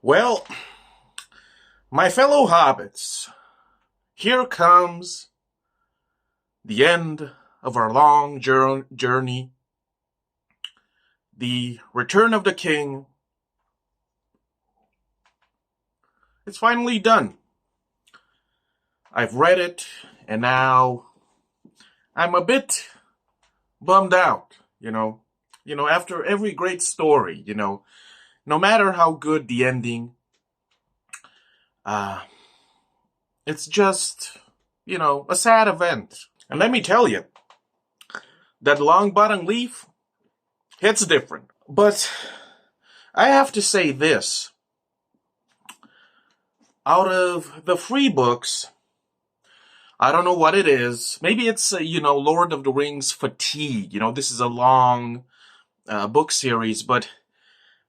Well, my fellow hobbits, here comes the end of our long journey, the return of the king. It's finally done. I've read it, and now I'm a bit bummed out, you know. After every great story, no matter how good the ending, uh, it's just, a sad event. And let me tell you, that long bottom leaf hits different. But I have to say this. Out of the free books, I don't know what it is. Maybe it's, Lord of the Rings fatigue. This is a long book series, but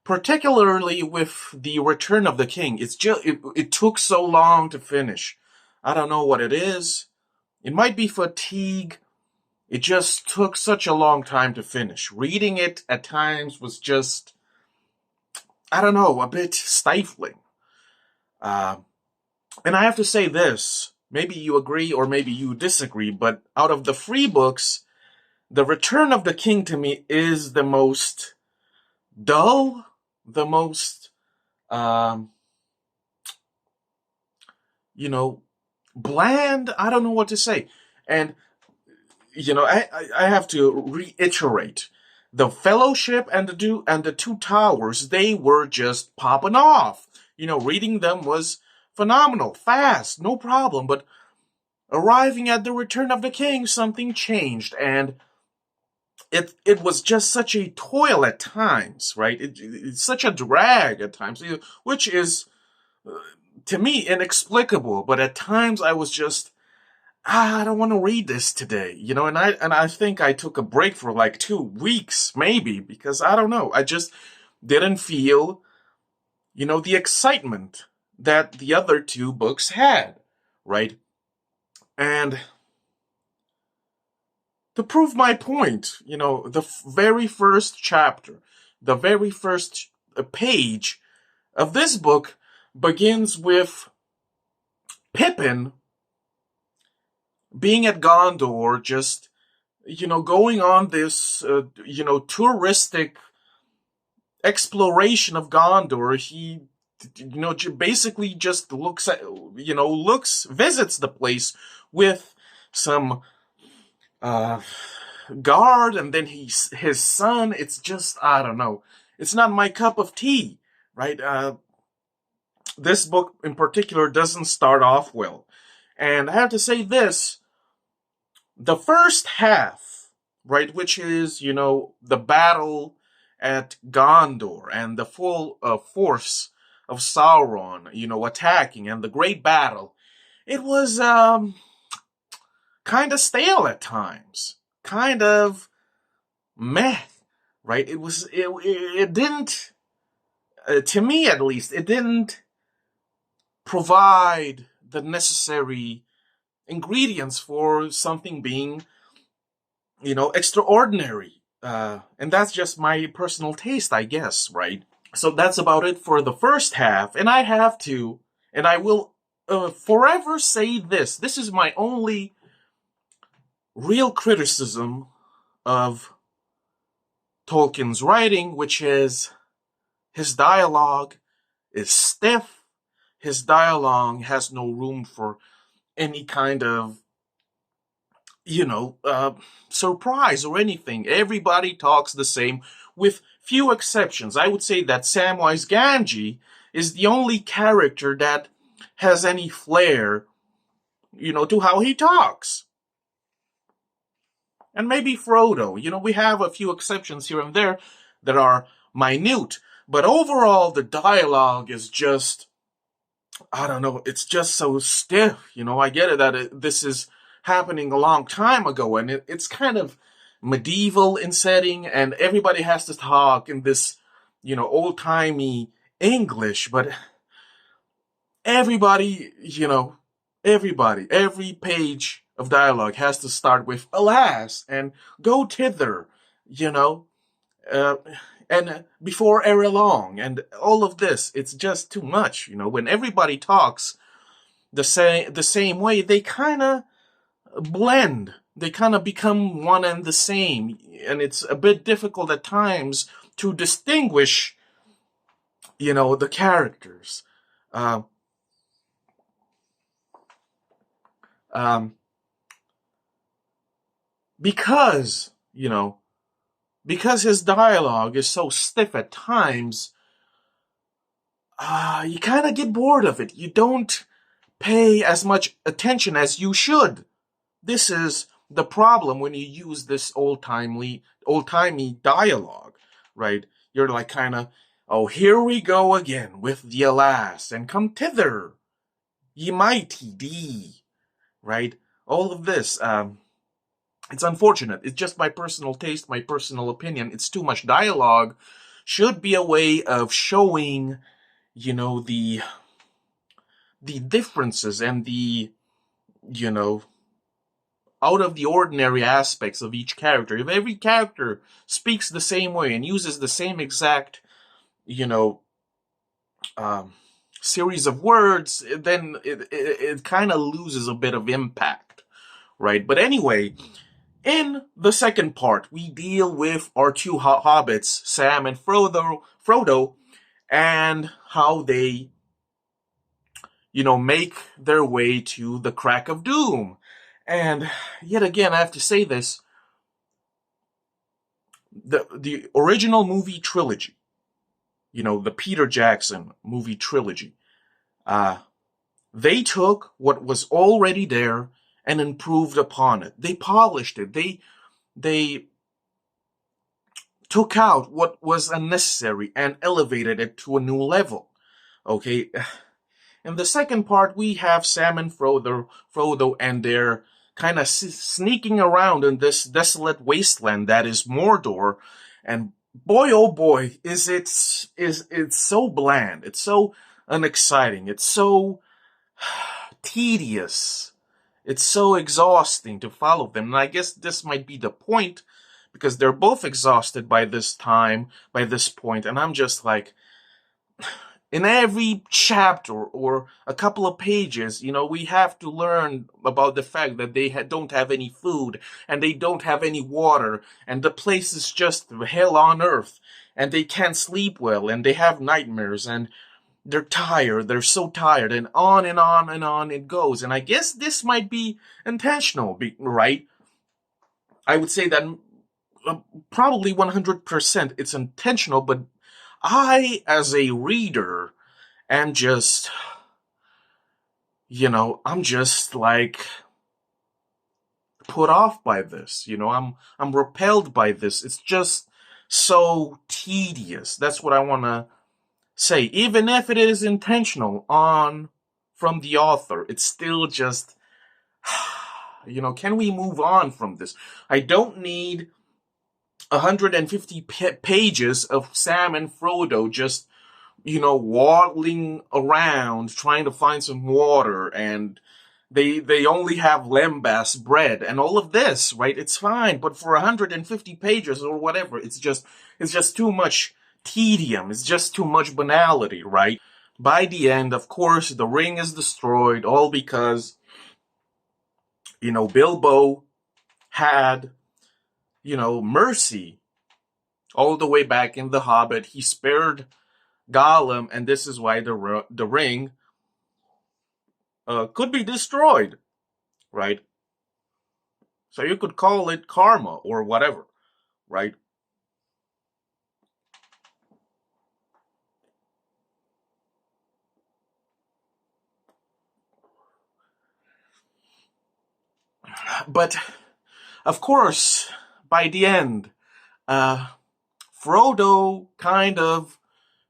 particularly with the Return of the King, it took so long to finish. I don't know what it is. It might be fatigue. It just took such a long time to finish. Reading it at times was just, I don't know, a bit stifling. And I have to say this. Maybe you agree or maybe you disagree, but out of the free books, The Return of the King to me is the most dull, the most, bland. I don't know what to say. And, I have to reiterate. The Fellowship and the Two Towers, they were just popping off. Reading them was phenomenal, fast, no problem. But arriving at The Return of the King, something changed, and it was just such a toil at times, right? It's such a drag at times, which is, to me, inexplicable. But at times I was just, I don't want to read this today, and I think I took a break for like 2 weeks, maybe, because I don't know. I just didn't feel, the excitement that the other two books had, right? And to prove my point, the very first chapter, the very first page of this book begins with Pippin being at Gondor, just, going on this, touristic exploration of Gondor. He, basically just visits the place with some guard, and then his son. It's just, I don't know. It's not my cup of tea, right? This book in particular doesn't start off well. And I have to say this, the first half, right, which is, the battle at Gondor and the full force of Sauron, attacking, and the great battle, it was kind of stale at times, kind of meh, right? It didn't, to me at least, it didn't provide the necessary ingredients for something being, extraordinary. And that's just my personal taste, I guess, right? So that's about it for the first half. And I will forever say this. This is my only real criticism of Tolkien's writing, which is his dialogue is stiff. His dialogue has no room for any kind of, surprise or anything. Everybody talks the same, with few exceptions. I would say that Samwise Gamgee is the only character that has any flair, to how he talks. And maybe Frodo. We have a few exceptions here and there that are minute. But overall, the dialogue is just, I don't know, it's just so stiff. I get it that this is happening a long time ago, and it's kind of medieval in setting, and everybody has to talk in this, old-timey English, but everybody, every page of dialogue has to start with alas and go thither, and before ere long, and all of this, it's just too much. When everybody talks the same way, they kind of blend. They kind of become one and the same, and it's a bit difficult at times to distinguish, the characters. Um, um, because, because his dialogue is so stiff at times, you kind of get bored of it. You don't pay as much attention as you should. This is the problem when you use this old-timey dialogue, right? You're like kind of, oh, here we go again with the alas, and come thither, ye mighty dee, right? All of this, it's unfortunate. It's just my personal taste, my personal opinion. It's too much dialogue. Should be a way of showing, the differences and the, out of the ordinary aspects of each character. If every character speaks the same way and uses the same exact, series of words, then it kind of loses a bit of impact, right? But anyway, in the second part, we deal with our two hobbits, Sam and Frodo, and how they, make their way to the Crack of Doom. And yet again, I have to say this, the original movie trilogy, the Peter Jackson movie trilogy, they took what was already there and improved upon it. They polished it. They took out what was unnecessary and elevated it to a new level. Okay? In the second part, we have Sam and Frodo, and they're kind of sneaking around in this desolate wasteland that is Mordor, and boy, oh boy, it's so bland. It's so unexciting. It's so tedious. It's so exhausting to follow them. And I guess this might be the point, because they're both exhausted by this point. And I'm just like, in every chapter or a couple of pages, we have to learn about the fact that they don't have any food and they don't have any water, and the place is just hell on earth, and they can't sleep well, and they have nightmares, and they're tired. They're so tired, and on and on and on it goes. And I guess this might be intentional, right? I would say that probably 100% it's intentional, but I, as a reader, am just, I'm just like put off by this. I'm repelled by this. It's just so tedious. That's what I want to say. Even if it is intentional from the author, it's still just, can we move on from this? I don't need 150 pages of Sam and Frodo just, waddling around trying to find some water, and they only have lembas bread and all of this, right? It's fine, but for 150 pages or whatever, it's just too much tedium. It's just too much banality, right? By the end, of course, the ring is destroyed, all because, Bilbo had, mercy. All the way back in The Hobbit, he spared Gollum, and this is why the ring could be destroyed, right? So you could call it karma or whatever, right? But, of course, by the end, Frodo kind of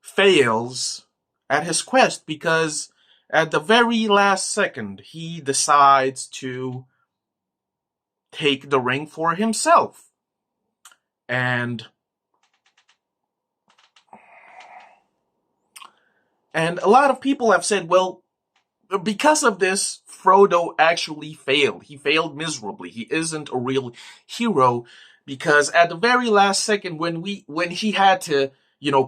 fails at his quest, because at the very last second, he decides to take the ring for himself. And a lot of people have said, well, because of this, Frodo actually failed. He failed miserably. He isn't a real hero. because at the very last second, when he had to,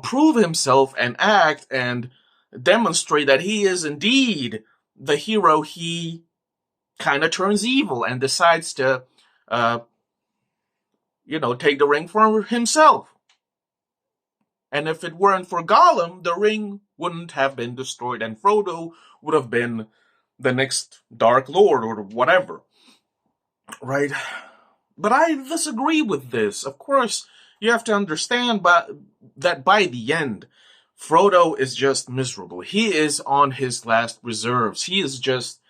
prove himself and act and demonstrate that he is indeed the hero, he kind of turns evil and decides to, take the ring for himself. And if it weren't for Gollum, the ring wouldn't have been destroyed, and Frodo would have been the next Dark Lord or whatever. Right? But I disagree with this. Of course, you have to understand that by the end, Frodo is just miserable. He is on his last reserves. He is just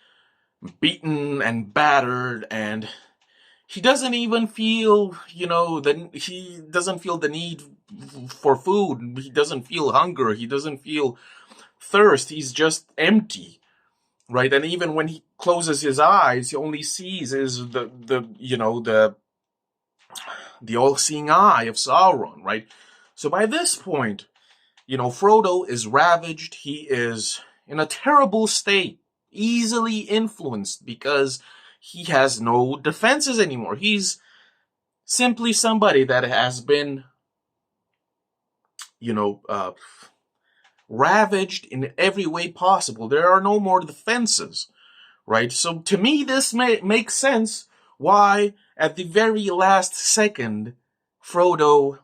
beaten and battered, and he doesn't even feel, he doesn't feel the need for food. He doesn't feel hunger. He doesn't feel thirst. He's just empty. Right? And even when he closes his eyes, he only sees is the all-seeing eye of Sauron, right? So by this point, Frodo is ravaged. He is in a terrible state, easily influenced because he has no defenses anymore. He's simply somebody that has been, ravaged in every way possible. There are no more defenses, right? So to me, this makes sense why at the very last second, Frodo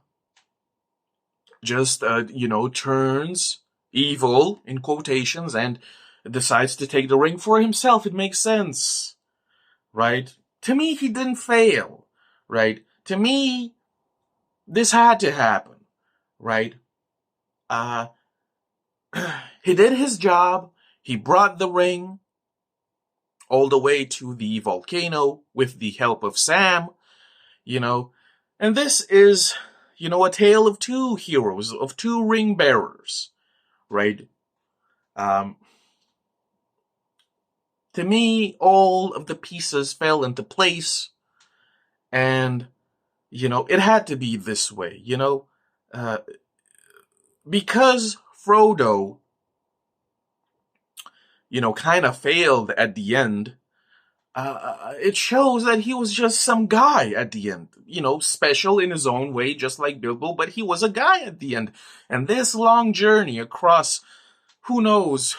just, turns evil, in quotations, and decides to take the ring for himself. It makes sense, right? To me, he didn't fail, right? To me, this had to happen, right? He did his job. He brought the ring all the way to the volcano with the help of Sam, and this is, a tale of two heroes, of two ring bearers, right? To me, all of the pieces fell into place, and, it had to be this way, because Frodo, kind of failed at the end, it shows that he was just some guy at the end, special in his own way, just like Bilbo, but he was a guy at the end. And this long journey across, who knows,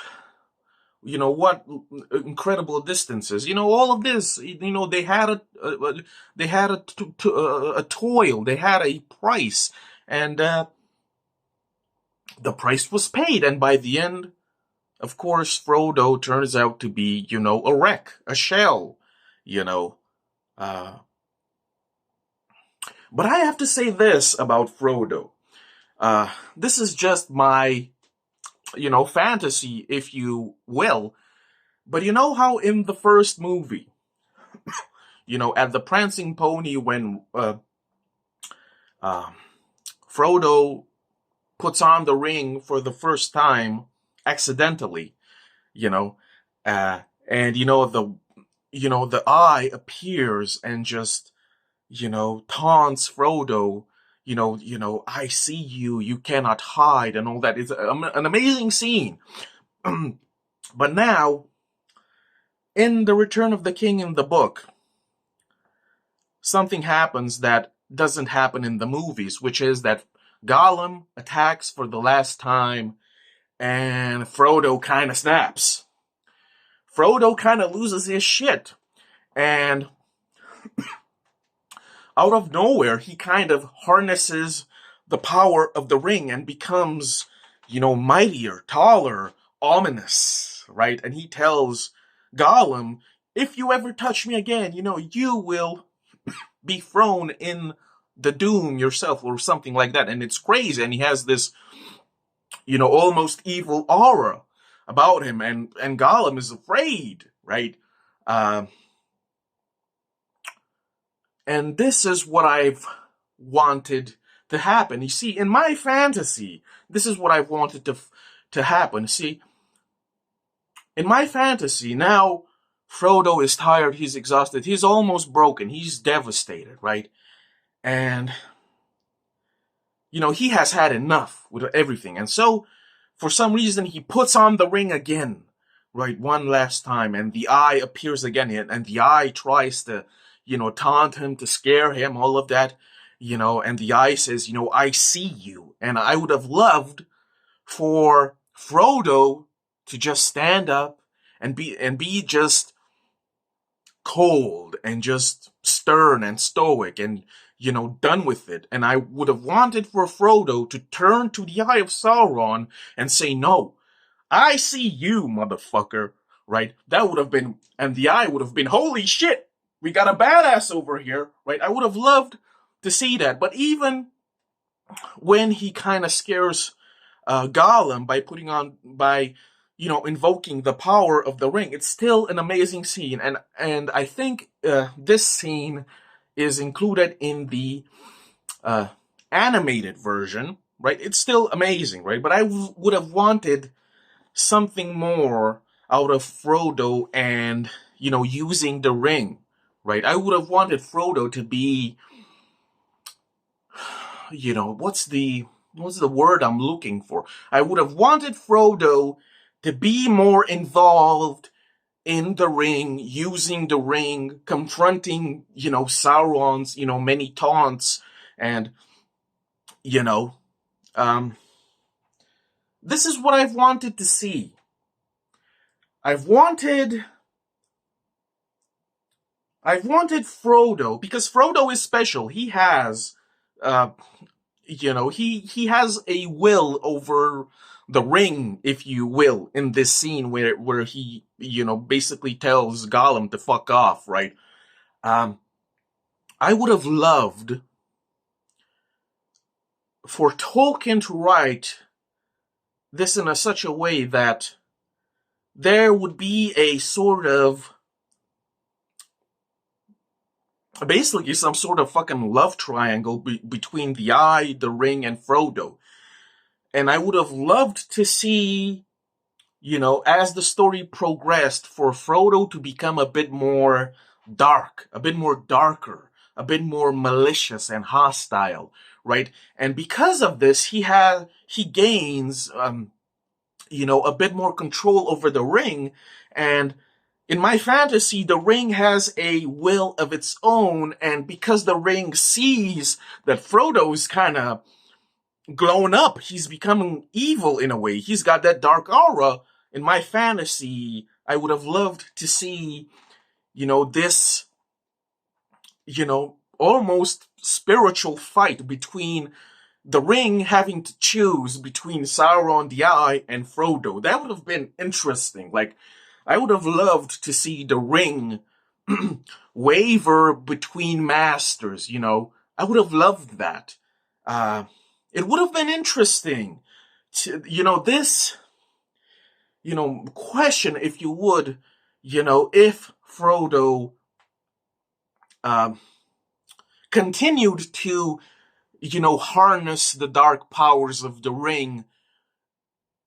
what incredible distances, all of this, they had a toil, they had a price, and the price was paid, and by the end, of course, Frodo turns out to be, a wreck, a shell, But I have to say this about Frodo. This is just my, fantasy, if you will. But you know how in the first movie, at the Prancing Pony, when Frodo puts on the ring for the first time accidentally, and the eye appears and just, taunts Frodo, I see you, you cannot hide, and all that. It's an amazing scene. But now, in The Return of the King in the book, something happens that doesn't happen in the movies, which is that Gollum attacks for the last time, and Frodo kind of snaps. Frodo kind of loses his shit. And out of nowhere, he kind of harnesses the power of the ring and becomes, mightier, taller, ominous, right? And he tells Gollum, if you ever touch me again, you will be thrown in the doom yourself, or something like that. And it's crazy. And he has this, almost evil aura about him, and Gollum is afraid, right? And this is what I've wanted to happen. You see, in my fantasy, this is what I've wanted to happen. See, in my fantasy, now Frodo is tired, he's exhausted, he's almost broken, he's devastated, right? And, he has had enough with everything. And so, for some reason, he puts on the ring again, right, one last time, and the eye appears again, and the eye tries to, taunt him, to scare him, all of that, and the eye says, I see you. And I would have loved for Frodo to just stand up and be just cold and just stern and stoic and done with it. And I would have wanted for Frodo to turn to the Eye of Sauron and say, no, I see you, motherfucker, right? That would have been, and the Eye would have been, holy shit, we got a badass over here, right? I would have loved to see that. But even when he kind of scares Gollum by invoking the power of the ring, it's still an amazing scene. And I think this scene is included in the animated version, right? It's still amazing, right? But I would have wanted something more out of Frodo and, using the ring, right? I would have wanted Frodo to be, what's the word I'm looking for? I would have wanted Frodo to be more involved in the ring, using the ring, confronting, Sauron's, many taunts, and, this is what I've wanted to see. I've wanted Frodo, because Frodo is special. He has, he has a will over the ring, if you will, in this scene where he, basically tells Gollum to fuck off, right? I would have loved for Tolkien to write this in such a way that there would be a sort of, basically some sort of fucking love triangle between the Eye, the ring, and Frodo. And I would have loved to see, as the story progressed, for Frodo to become a bit more dark, a bit more darker, a bit more malicious and hostile, right? And because of this, he gains, a bit more control over the ring. And in my fantasy, the ring has a will of its own, and because the ring sees that Frodo is kind of grown up, he's becoming evil in a way. He's got that dark aura. In my fantasy, I would have loved to see, this, almost spiritual fight between the ring having to choose between Sauron, the Eye, and Frodo. That would have been interesting. Like, I would have loved to see the ring waver between masters, I would have loved that. It would have been interesting to, this, question, if you would, if Frodo continued to, harness the dark powers of the ring.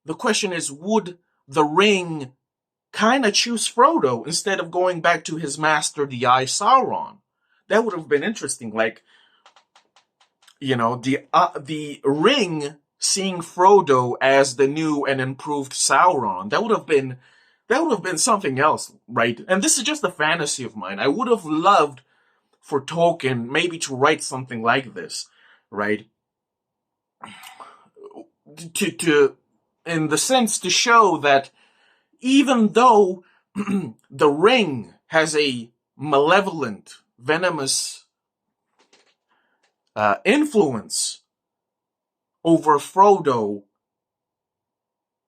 The question is, would the ring kind of choose Frodo instead of going back to his master, the Eye Sauron? That would have been interesting. Like, the ring seeing Frodo as the new and improved Sauron. That would have been something else, right? And this is just a fantasy of mine. I would have loved for Tolkien maybe to write something like this, right? To in the sense to show that even though the ring has a malevolent, venomous influence over Frodo,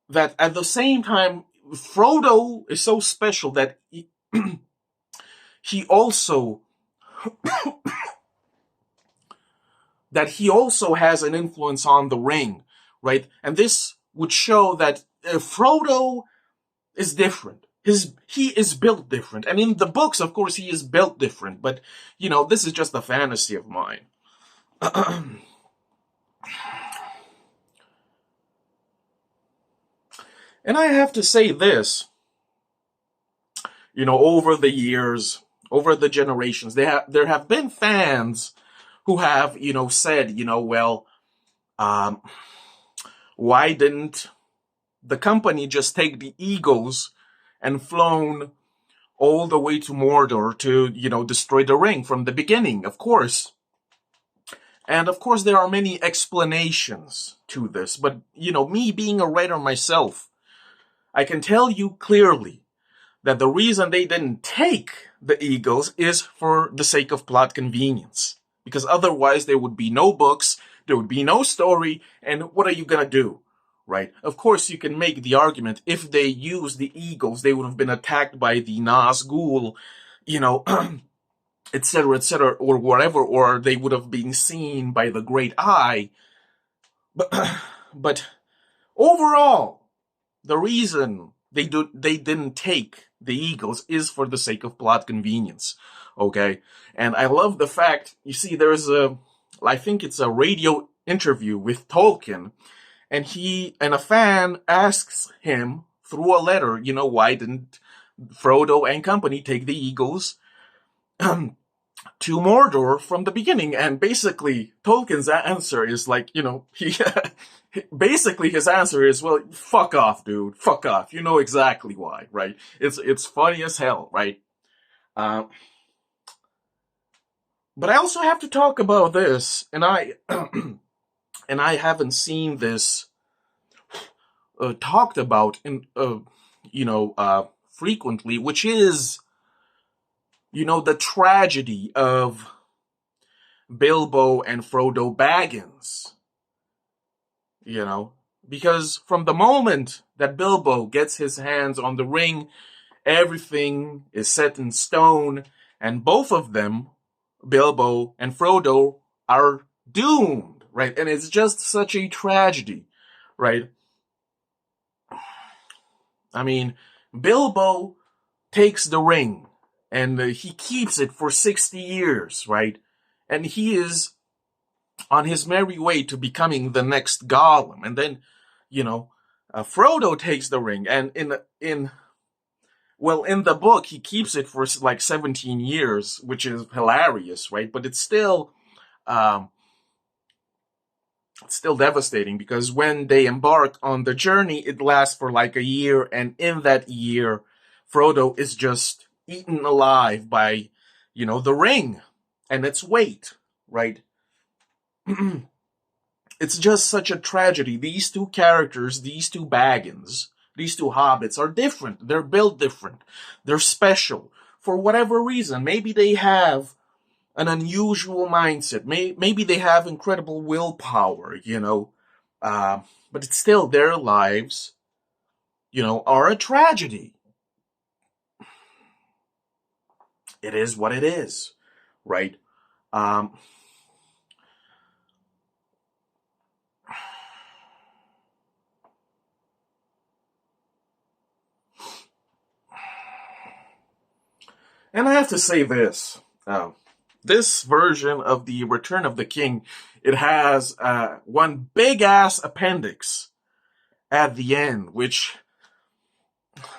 that at the same time, Frodo is so special that he also has an influence on the ring, right? And this would show that Frodo is different. He is built different. And in the books, of course, he is built different. But, this is just a fantasy of mine. And I have to say this, over the years, over the generations, there have been fans who have, said, well, why didn't the company just take the Eagles and flown all the way to Mordor to, destroy the ring from the beginning, of course. And of course, there are many explanations to this, but, me being a writer myself, I can tell you clearly that the reason they didn't take the eagles is for the sake of plot convenience. Because otherwise there would be no books, there would be no story, and what are you gonna do? Right? Of course you can make the argument, if they used the eagles, they would have been attacked by the Nazgul, etc., or whatever, or they would have been seen by the Great Eye. But overall, the reason they didn't take the eagles is for the sake of plot convenience. Okay? And I love the fact, you see, there's I think it's a radio interview with Tolkien, and a fan asks him through a letter, why didn't Frodo and company take the eagles to Mordor from the beginning? And basically, Tolkien's answer is like, basically his answer is, well, fuck off, dude. Fuck off. You know exactly why, right? It's funny as hell, right? But I also have to talk about this, and I haven't seen this talked about in frequently, which is the tragedy of Bilbo and Frodo Baggins. Because from the moment that Bilbo gets his hands on the ring, everything is set in stone, and both of them, Bilbo and Frodo, are doomed, right? And it's just such a tragedy, right? I mean, Bilbo takes the ring, and he keeps it for 60 years, right? And he is on his merry way to becoming the next Gollum. And then, Frodo takes the ring, and in the book, he keeps it for like 17 years, which is hilarious, right? But it's still devastating, because when they embark on the journey, it lasts for like a year, and in that year, Frodo is just eaten alive by, the ring and its weight, right? It's just such a tragedy. These two characters, these two Baggins, these two hobbits are different. They're built different. They're special. For whatever reason, maybe they have an unusual mindset. Maybe they have incredible willpower, but it's still, their lives, are a tragedy. It is what it is, right? And I have to say this. This version of the Return of the King, it has one big-ass appendix at the end, which,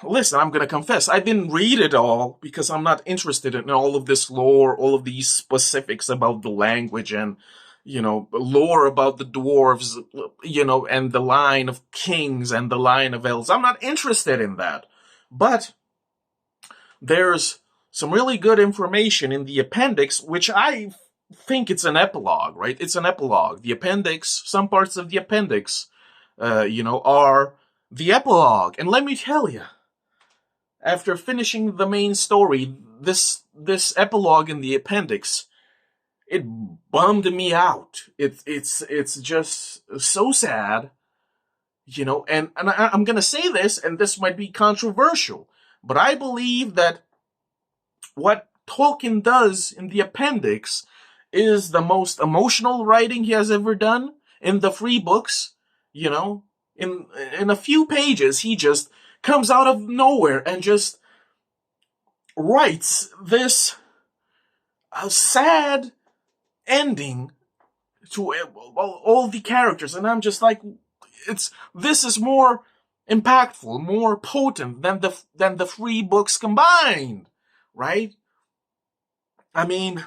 listen, I'm going to confess, I didn't read it all because I'm not interested in all of this lore, all of these specifics about the language and, lore about the dwarves, and the line of kings and the line of elves. I'm not interested in that. But there's some really good information in the appendix, which I think it's an epilogue, right? It's an epilogue. The appendix, some parts of the appendix, are the epilogue. And let me tell you, after finishing the main story, this epilogue in the appendix, it bummed me out. It's just so sad, and I'm gonna say this, and this might be controversial, but I believe that what Tolkien does in the appendix is the most emotional writing he has ever done in the free books. In a few pages, he just comes out of nowhere and just writes this sad ending to all the characters, and I'm just like, this is more impactful, more potent than the free books combined, right? I mean,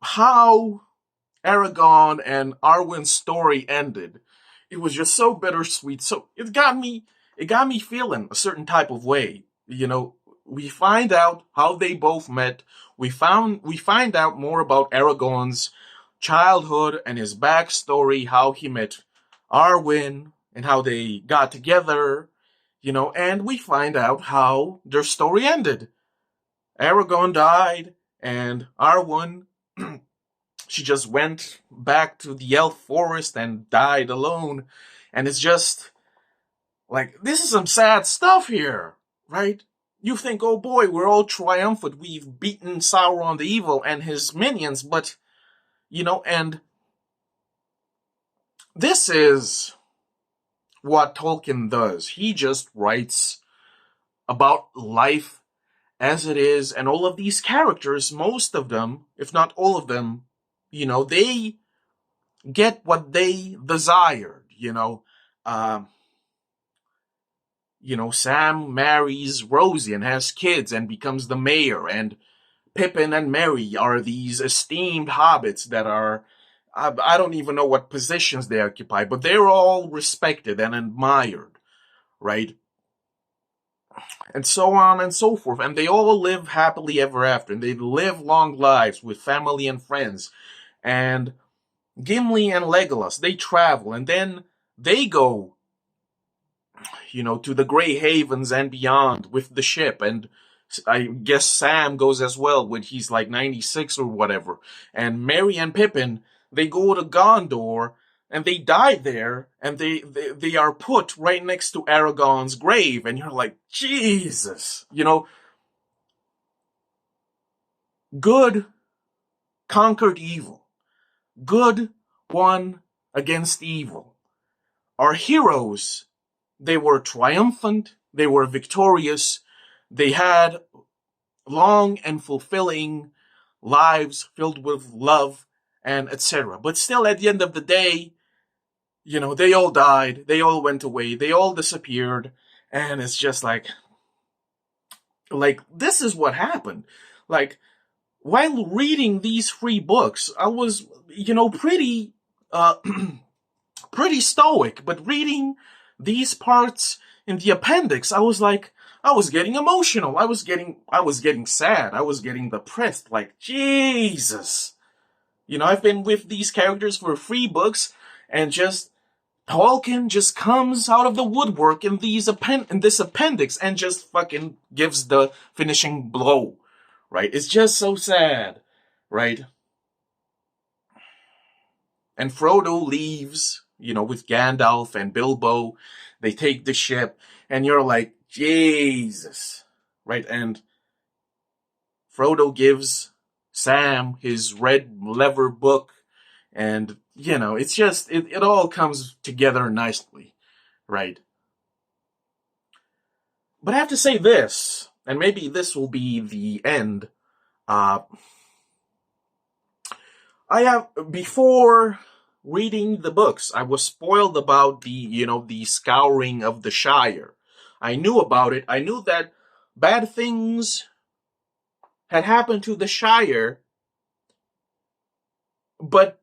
how Aragorn and Arwen's story ended, it was just so bittersweet. So it got me feeling a certain type of way, we find out how they both met. We find out more about Aragorn's childhood and his backstory, how he met Arwen and how they got together, and we find out how their story ended. Aragorn died, and Arwen, she just went back to the elf forest and died alone. And it's just like, this is some sad stuff here, right? You think, oh boy, we're all triumphant. We've beaten Sauron the Evil and his minions, but, and this is what Tolkien does. He just writes about life as it is, and all of these characters, most of them, if not all of them, they get what they desired, Sam marries Rosie and has kids and becomes the mayor, and Pippin and Merry are these esteemed hobbits that are, I don't even know what positions they occupy, but they're all respected and admired, right? And so on and so forth. And they all live happily ever after, and they live long lives with family and friends. And Gimli and Legolas, they travel, and then they go, to the Grey Havens and beyond with the ship. And I guess Sam goes as well when he's like 96 or whatever. And Merry and Pippin, they go to Gondor, and they die there, and they are put right next to Aragorn's grave, and you're like, Jesus, good conquered evil. Good won against evil. Our heroes, they were triumphant, they were victorious, they had long and fulfilling lives filled with love and etc. But still, at the end of the day, they all died, they all went away, they all disappeared, and it's just like, this is what happened. Like, while reading these 3 books, I was, pretty, pretty stoic, but reading these parts in the appendix, I was getting emotional, I was getting sad, I was getting depressed, like, Jesus. I've been with these characters for 3 books, and just Tolkien just comes out of the woodwork in this appendix and just fucking gives the finishing blow, right? It's just so sad, right? And Frodo leaves, with Gandalf and Bilbo. They take the ship, and you're like, Jesus, right? And Frodo gives Sam his red leather book, and it's just, it all comes together nicely, right? But I have to say this, and maybe this will be the end. Before reading the books, I was spoiled about the scouring of the Shire. I knew about it. I knew that bad things had happened to the Shire, but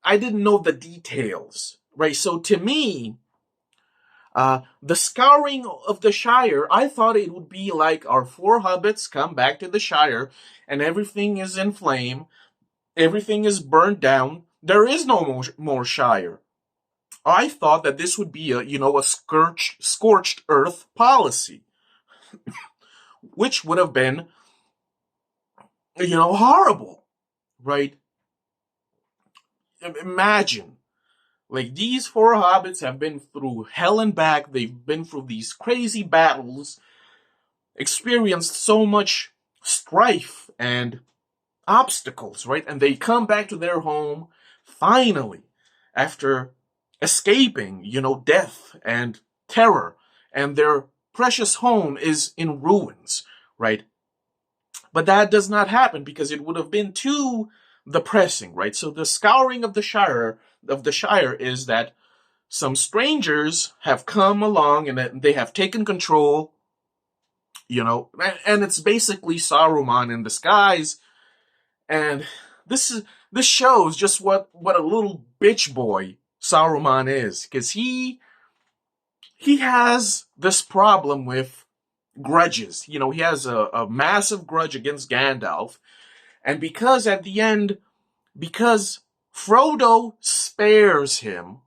I didn't know the details, right? So to me, the scouring of the Shire, I thought it would be like our 4 hobbits come back to the Shire and everything is in flame, everything is burned down, there is no more Shire. I thought that this would be a scorched earth policy, which would have been, horrible, right? Imagine, like, these 4 hobbits have been through hell and back. They've been through these crazy battles, experienced so much strife and obstacles, right? And they come back to their home, finally, after escaping, death and terror, and their precious home is in ruins, right? But that does not happen because it would have been too depressing, right? So the scouring of the Shire is that some strangers have come along and they have taken control, and it's basically Saruman in disguise. And this shows just what a little bitch boy Saruman is, because he has this problem with grudges. You know, he has a massive grudge against Gandalf. And because at the end, because Frodo spares him,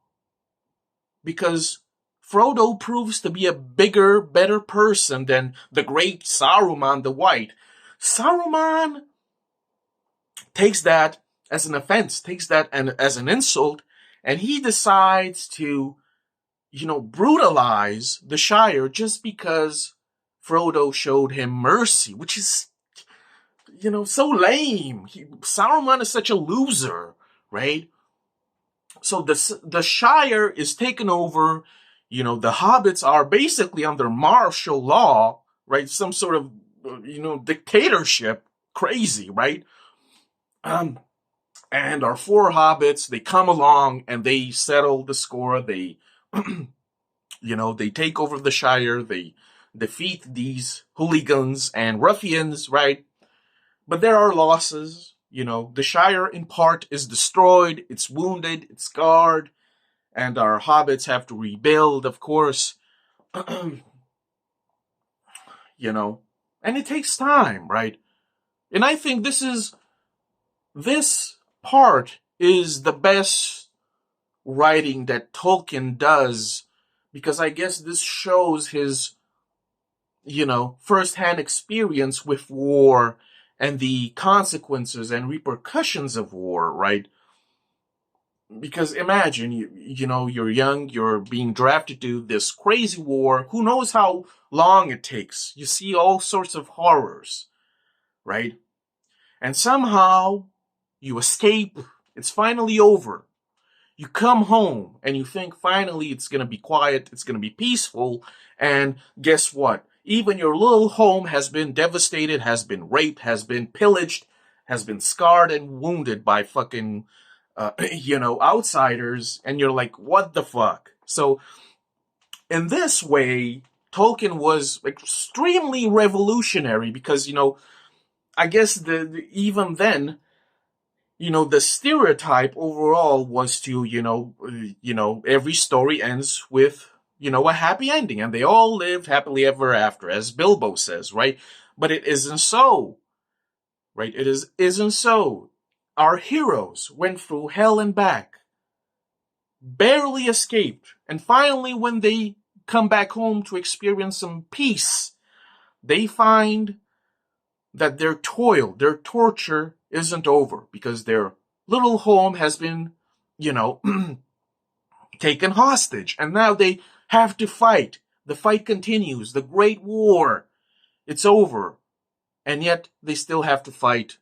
because Frodo proves to be a bigger, better person than the great Saruman the White, Saruman takes that as an offense, takes that as an insult, and he decides to, brutalize the Shire just because Frodo showed him mercy, which is, so lame. Saruman is such a loser, right? So the Shire is taken over. The hobbits are basically under martial law, right? Some sort of, dictatorship. Crazy, right? And our four hobbits, they come along and they settle the score. They, they take over the Shire. They defeat these hooligans and ruffians, right? But there are losses. The Shire in part is destroyed. It's wounded. It's scarred. And our hobbits have to rebuild, of course. And it takes time, right? And I think this part is the best writing that Tolkien does, because I guess this shows his, first-hand experience with war and the consequences and repercussions of war, right? Because imagine, you're young, you're being drafted to this crazy war. Who knows how long it takes? You see all sorts of horrors, right? And somehow you escape. It's finally over. You come home and you think finally it's going to be quiet. It's going to be peaceful. And guess what? Even your little home has been devastated, has been raped, has been pillaged, has been scarred and wounded by fucking, outsiders. And you're like, what the fuck? So in this way, Tolkien was extremely revolutionary because, I guess even then, the stereotype overall was to, every story ends with, a happy ending, and they all lived happily ever after, as Bilbo says, right? But it isn't so, right? Isn't so. Our heroes went through hell and back, barely escaped, and finally, when they come back home to experience some peace, they find that their toil, their torture isn't over because their little home has been, taken hostage. And now they have to fight. The fight continues. The Great War. It's over. And yet they still have to fight,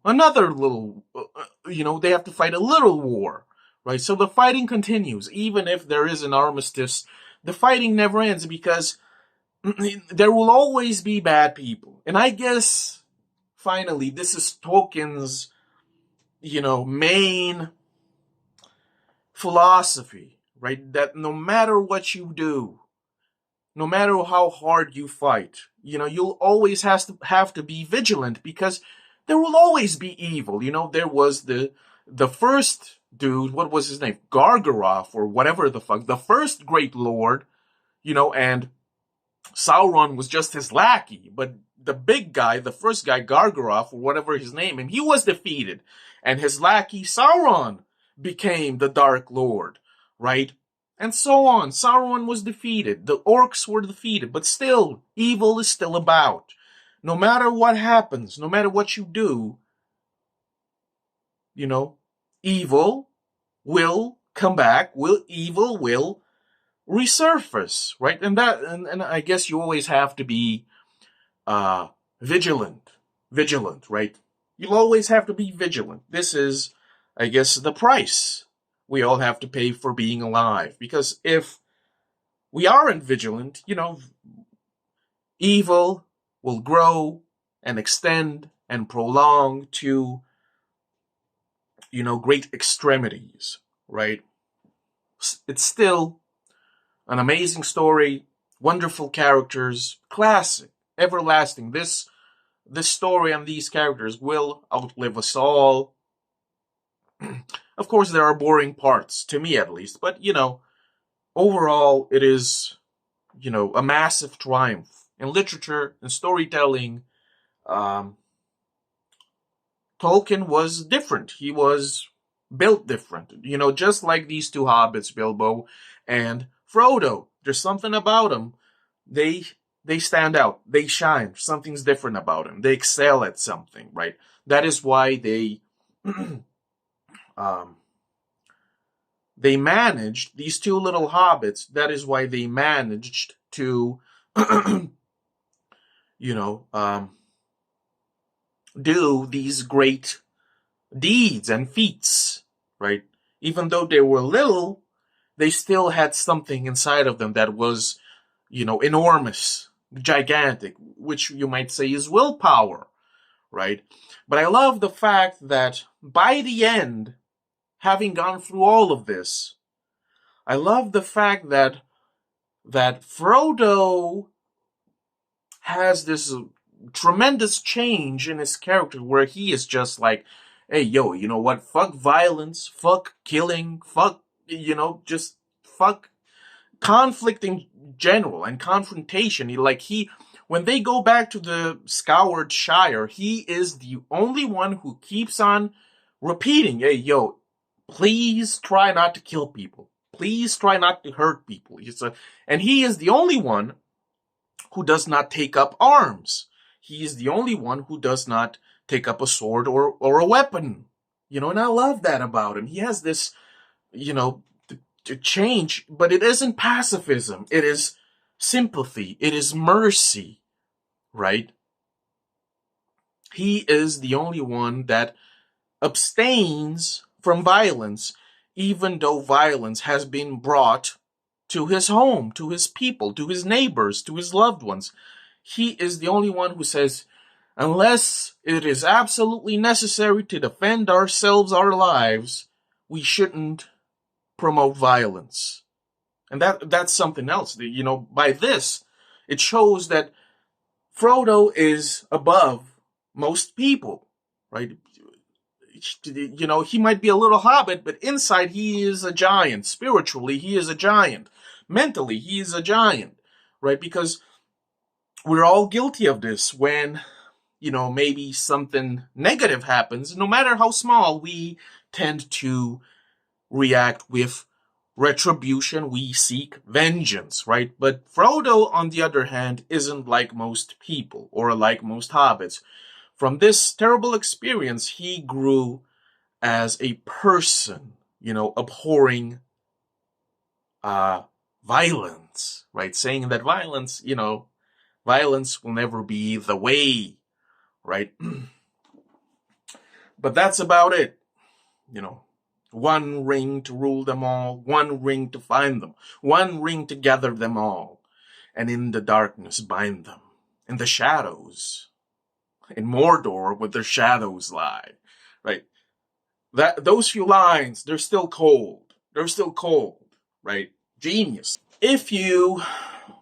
another little, they have to fight a little war, right? So the fighting continues. Even if there is an armistice, the fighting never ends because there will always be bad people. And I guess, finally, this is Tolkien's, main philosophy, right? That no matter what you do, no matter how hard you fight, you'll always have to be vigilant because there will always be evil. There was the first dude, what was his name? Gargaroth or whatever the fuck, the first great lord, and Sauron was just his lackey, but the big guy, the first guy, Gargaroth, or whatever his name, and he was defeated, and his lackey, Sauron, became the Dark Lord, right? And so on. Sauron was defeated, the orcs were defeated, but still, evil is still about. No matter what happens, no matter what you do, evil will come back, evil will resurface, right? And I guess you always have to be vigilant, right? You'll always have to be vigilant. This is, I guess, the price we all have to pay for being alive. Because if we aren't vigilant, evil will grow and extend and prolong to, great extremities, right? It's still an amazing story, wonderful characters, classic, everlasting. This story and these characters will outlive us all. Of course, there are boring parts, to me at least, but, overall, it is, a massive triumph in literature and storytelling, Tolkien was different. He was built different. You know, just like these two hobbits, Bilbo and Frodo. There's something about them. They they stand out. They shine. Something's different about them. They excel at something, right? That is why um, they managed these two little hobbits. That is why they managed to, you know, do these great deeds and feats, right? Even though they were little, they still had something inside of them that was, you know, enormous, gigantic, which you might say is willpower, right? But I love the fact that by the end, having gone through all of this, I love the fact that Frodo has this tremendous change in his character where he is just like, hey, yo, you know what? Fuck violence, fuck killing, fuck, you know, just fuck conflict in general and confrontation. When they go back to the Scoured Shire, he is the only one who keeps on repeating, hey, yo, please try not to kill people. Please try not to hurt people. And he is the only one who does not take up arms. He is the only one who does not take up a sword or a weapon. You know, and I love that about him. He has this, you know, to change, but it isn't pacifism. It is sympathy. It is mercy, right? He is the only one that abstains from violence, even though violence has been brought to his home, to his people, to his neighbors, to his loved ones. He is the only one who says, unless it is absolutely necessary to defend ourselves, our lives, we shouldn't promote violence. And that's something else. You know, by this, it shows that Frodo is above most people, right? You know, he might be a little hobbit, but inside he is a giant. Spiritually, he is a giant. Mentally, he is a giant, right? Because we're all guilty of this when, you know, maybe something negative happens. No matter how small, we tend to react with retribution. We seek vengeance, right? But Frodo, on the other hand, isn't like most people or like most hobbits. From this terrible experience, he grew as a person, you know, abhorring violence, right? Saying that violence, you know, violence will never be the way, right? But that's about it, you know. One ring to rule them all, one ring to find them, one ring to gather them all, and in the darkness bind them, in the shadows, in Mordor where their shadows lie, right? Those few lines, they're still cold. They're still cold, right? Genius. If you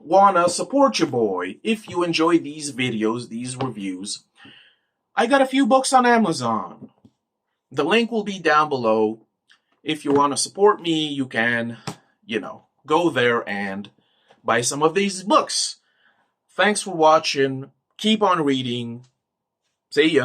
wanna support your boy, if you enjoy these videos, these reviews, I got a few books on Amazon. The link will be down below. If you want to support me, you can, you know, go there and buy some of these books. Thanks for watching. Keep on reading. See ya.